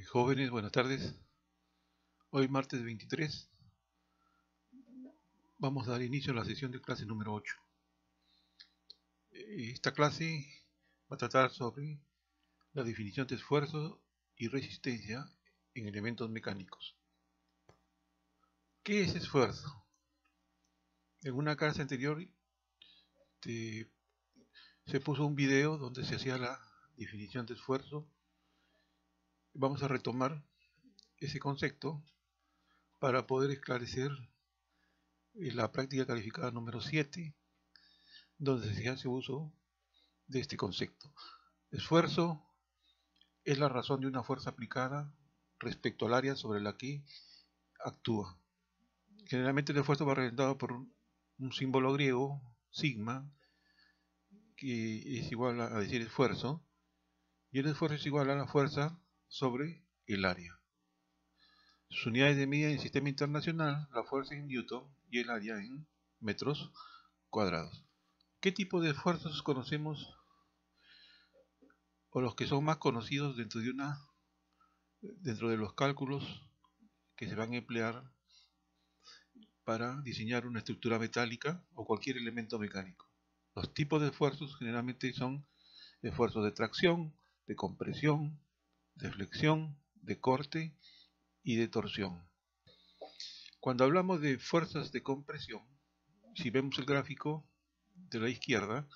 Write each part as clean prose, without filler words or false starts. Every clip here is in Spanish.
Jóvenes, buenas tardes. Hoy martes 23 vamos a dar inicio a la sesión de clase número 8. Esta clase va a tratar sobre la definición de esfuerzo y resistencia en elementos mecánicos. ¿Qué es esfuerzo? En una clase anterior se puso un video donde se hacía la definición de esfuerzo. Vamos a retomar ese concepto para poder esclarecer la práctica calificada número 7, donde se hace uso de este concepto. Esfuerzo es la razón de una fuerza aplicada respecto al área sobre la que actúa. Generalmente el esfuerzo va representado por un símbolo griego, sigma, que es igual a decir esfuerzo, y el esfuerzo es igual a la fuerza sobre el área. Sus unidades de medida en el sistema internacional, la fuerza en newton y el área en metros cuadrados. ¿Qué tipo de esfuerzos conocemos o los que son más conocidos dentro de los cálculos que se van a emplear para diseñar una estructura metálica o cualquier elemento mecánico? Los tipos de esfuerzos generalmente son esfuerzos de tracción, de compresión, de flexión, de corte y de torsión. Cuando hablamos de fuerzas de compresión, si vemos el gráfico de la izquierda,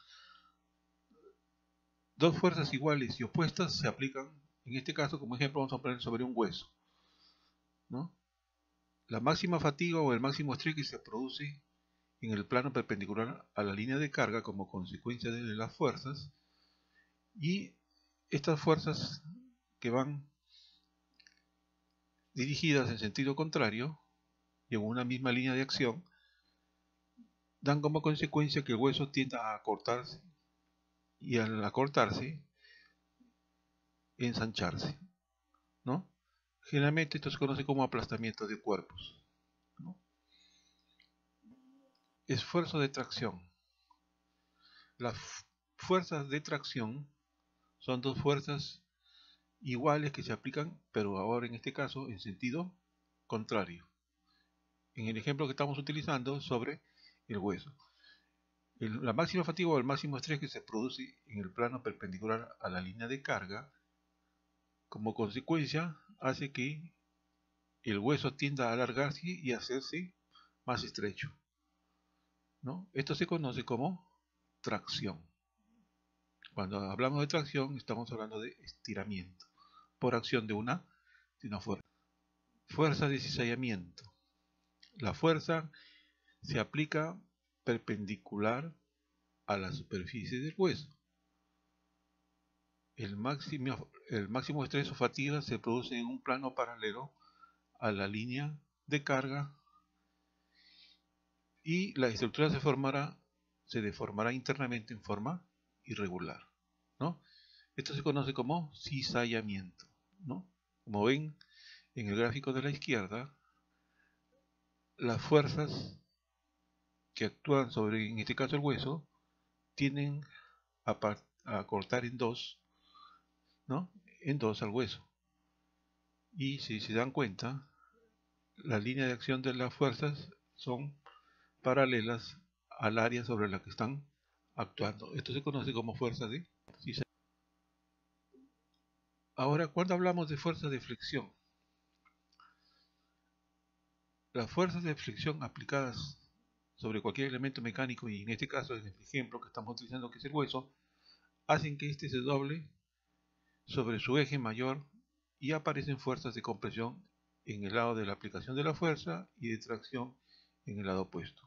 dos fuerzas iguales y opuestas se aplican. En este caso, como ejemplo, vamos a poner sobre un hueso, ¿no? La máxima fatiga o el máximo estrés que se produce en el plano perpendicular a la línea de carga como consecuencia de las fuerzas, y estas fuerzas que van dirigidas en sentido contrario y en una misma línea de acción dan como consecuencia que el hueso tienda a acortarse, y al acortarse ensancharse, ¿no? Generalmente esto se conoce como aplastamiento de cuerpos, ¿no? Esfuerzo de tracción. Las fuerzas de tracción son dos fuerzas iguales que se aplican, pero ahora en este caso en sentido contrario. En el ejemplo que estamos utilizando sobre el hueso. La máxima fatiga o el máximo estrés que se produce en el plano perpendicular a la línea de carga, como consecuencia, hace que el hueso tienda a alargarse y a hacerse más estrecho, ¿no? Esto se conoce como tracción. Cuando hablamos de tracción, estamos hablando de estiramiento por acción de una fuerza. Fuerza de cizallamiento. La fuerza se aplica perpendicular a la superficie del hueso. El máximo estrés o fatiga se produce en un plano paralelo a la línea de carga y la estructura se deformará internamente en forma irregular, ¿no? Esto se conoce como cizallamiento, ¿no? Como ven en el gráfico de la izquierda, las fuerzas que actúan sobre, en este caso el hueso, tienden a cortar en dos, ¿no? En dos al hueso. Y si se dan cuenta, las líneas de acción de las fuerzas son paralelas al área sobre la que están actuando. Esto se conoce como fuerza de cizallamiento. Ahora, cuando hablamos de fuerza de flexión, las fuerzas de flexión aplicadas sobre cualquier elemento mecánico, y en este caso en el ejemplo que estamos utilizando, que es el hueso, hacen que éste se doble sobre su eje mayor y aparecen fuerzas de compresión en el lado de la aplicación de la fuerza y de tracción en el lado opuesto.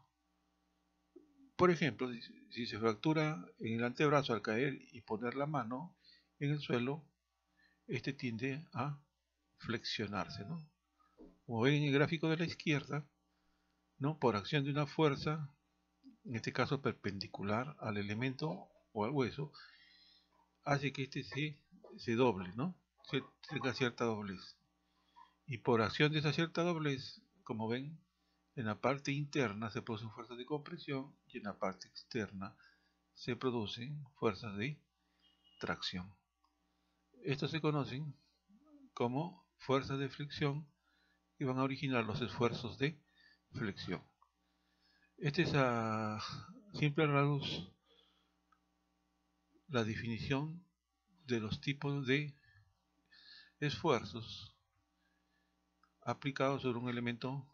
Por ejemplo, si se fractura en el antebrazo al caer y poner la mano en el suelo, este tiende a flexionarse, ¿no? Como ven en el gráfico de la izquierda, ¿no? Por acción de una fuerza, en este caso perpendicular al elemento o al hueso, hace que este se doble, ¿no? Tenga cierta doblez. Y por acción de esa cierta doblez, como ven, en la parte interna se producen fuerzas de compresión y en la parte externa se producen fuerzas de tracción. Estos se conocen como fuerzas de flexión que van a originar los esfuerzos de flexión. Este es a simple rasgos la definición de los tipos de esfuerzos aplicados sobre un elemento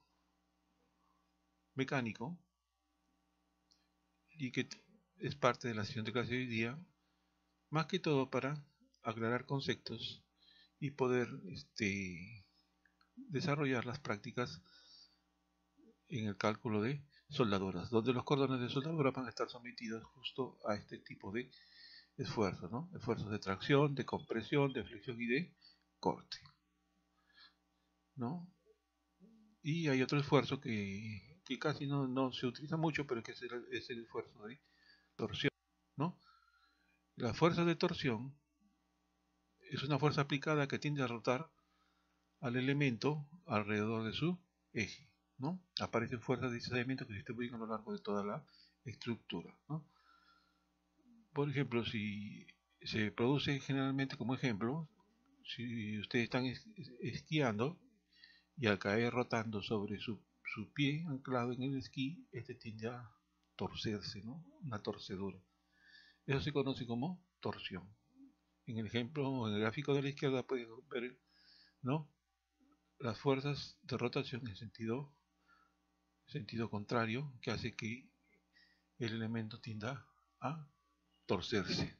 mecánico y que es parte de la sesión de clase de hoy día, más que todo para aclarar conceptos y poder desarrollar las prácticas en el cálculo de soldaduras, donde los cordones de soldadura van a estar sometidos justo a este tipo de esfuerzos, ¿no? Esfuerzos de tracción, de compresión, de flexión y de corte, ¿no? Y hay otro esfuerzo que casi no se utiliza mucho, pero que es el esfuerzo de torsión, ¿no? La fuerza de torsión es una fuerza aplicada que tiende a rotar al elemento alrededor de su eje, ¿no? Aparecen fuerzas de deslizamiento que se distribuyen a lo largo de toda la estructura, ¿no? Por ejemplo, si se produce generalmente como ejemplo, si ustedes están esquiando y al caer rotando sobre su pie anclado en el esquí, este tiende a torcerse, ¿no? Una torcedura. Eso se conoce como torsión. En el ejemplo, en el gráfico de la izquierda pueden ver, ¿no?, las fuerzas de rotación en sentido contrario, que hace que el elemento tienda a torcerse.